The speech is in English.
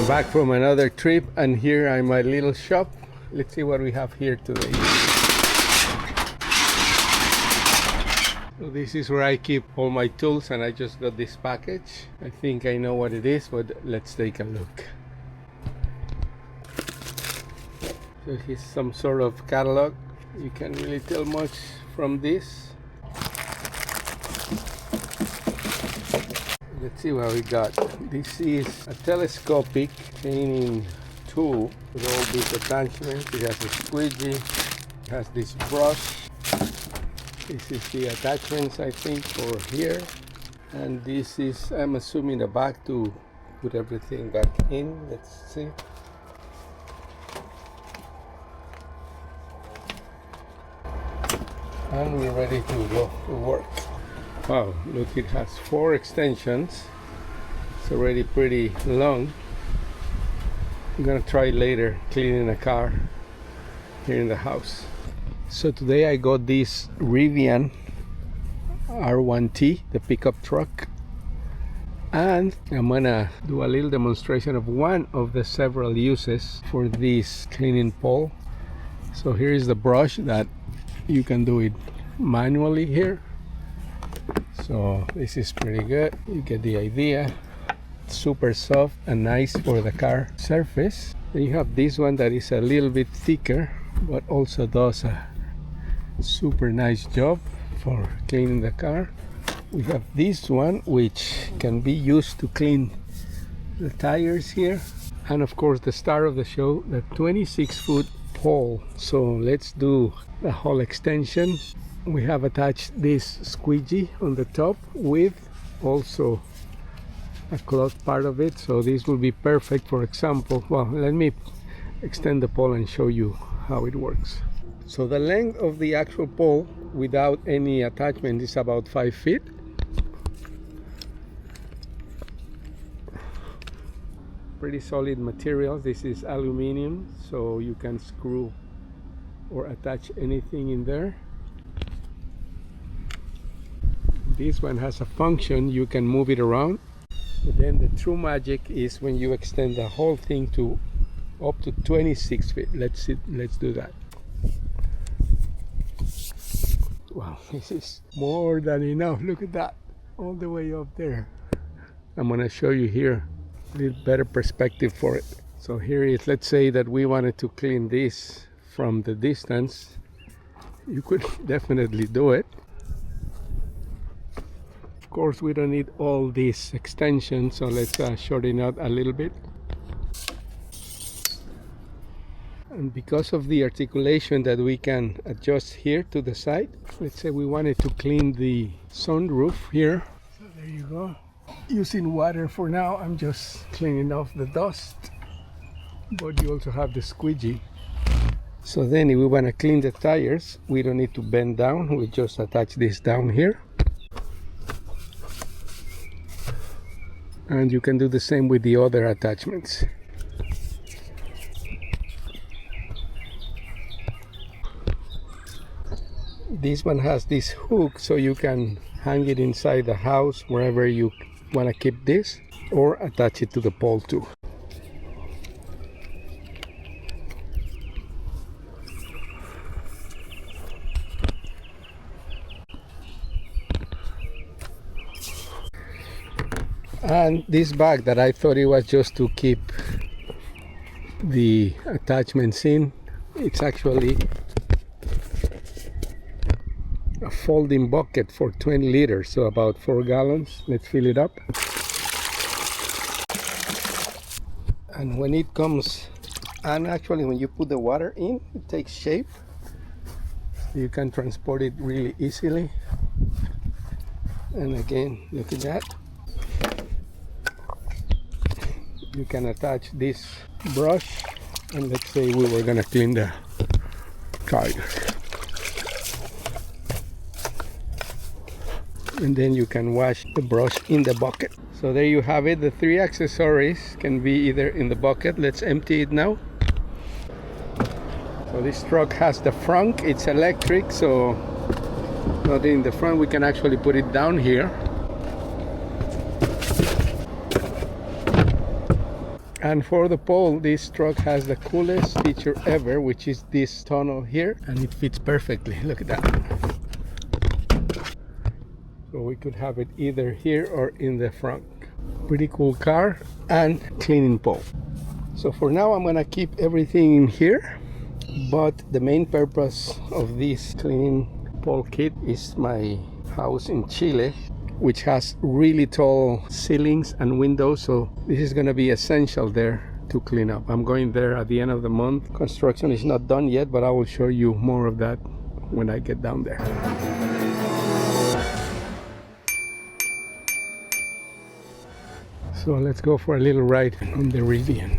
Back from another trip, and here I'm my little shop. Let's see what we have here today. So this is where I keep all my tools, and I just got this package. I think I know what it is, but let's take a look. So here's some sort of catalog. You can't really tell much from this. Let's see what we got. This is a telescopic cleaning tool with all these attachments. It has a squeegee, it has this brush. This is the attachments, I think, for here. And this is, I'm assuming, a bag to put everything back in. Let's see. And we're ready to go to work. Wow, look, it has 4 extensions. It's already pretty long. I'm gonna try later cleaning a car here in the house. So today I got this Rivian R1T, the pickup truck, and I'm gonna do a little demonstration of one of the several uses for this cleaning pole. So here is the brush that you can do it manually here. So this is pretty good. You get the idea. Super soft and nice for the car surface. Then you have this one that is a little bit thicker, but also does a super nice job for cleaning the car. We have this one which can be used to clean the tires here, and of course the star of the show, the 26-foot pole. So let's do the whole extension. We have attached this squeegee on the top with also a cloth part of it, so this will be perfect. For example, well, let me extend the pole and show you how it works. So the length of the actual pole without any attachment is about 5 feet. Pretty solid materials. This is aluminum, so you can screw or attach anything in there. This one has a function, you can move it around. But then the true magic is when you extend the whole thing to up to 26 feet. Let's do that. Wow, this is more than enough. Look at that, all the way up there. I'm gonna show you here a little better perspective for it. So here is, let's say that we wanted to clean this from the distance. You could definitely do it. Of course, we don't need all these extensions, so let's shorten out a little bit. And because of the articulation that we can adjust here to the side, let's say we wanted to clean the sunroof here. So there you go. Using water for now, I'm just cleaning off the dust. But you also have the squeegee. So then if we want to clean the tires, we don't need to bend down. We just attach this down here. And you can do the same with the other attachments. This one has this hook, so you can hang it inside the house wherever you want to keep this, or attach it to the pole too. And this bag that I thought it was just to keep the attachments in, it's actually a folding bucket for 20 liters, so about 4 gallons. Let's fill it up. And when it comes, and actually when you put the water in, it takes shape. You can transport it really easily. And again, look at that. You can attach this brush, and let's say we were gonna clean the tires. And then you can wash the brush in the bucket. So there you have it. The 3 accessories can be either in the bucket. Let's empty it now. So this truck has the front, it's electric, so not in the front. We can actually put it down here. And for the pole, this truck has the coolest feature ever, which is this tunnel here, and it fits perfectly. Look at that. So we could have it either here or in the front. Pretty cool car and cleaning pole. So for now I'm gonna keep everything in here, but the main purpose of this cleaning pole kit is my house in Chile, which has really tall ceilings and windows, so this is gonna be essential there to clean up. I'm going there at the end of the month. Construction is not done yet, but I will show you more of that when I get down there. So let's go for a little ride on the Rivian.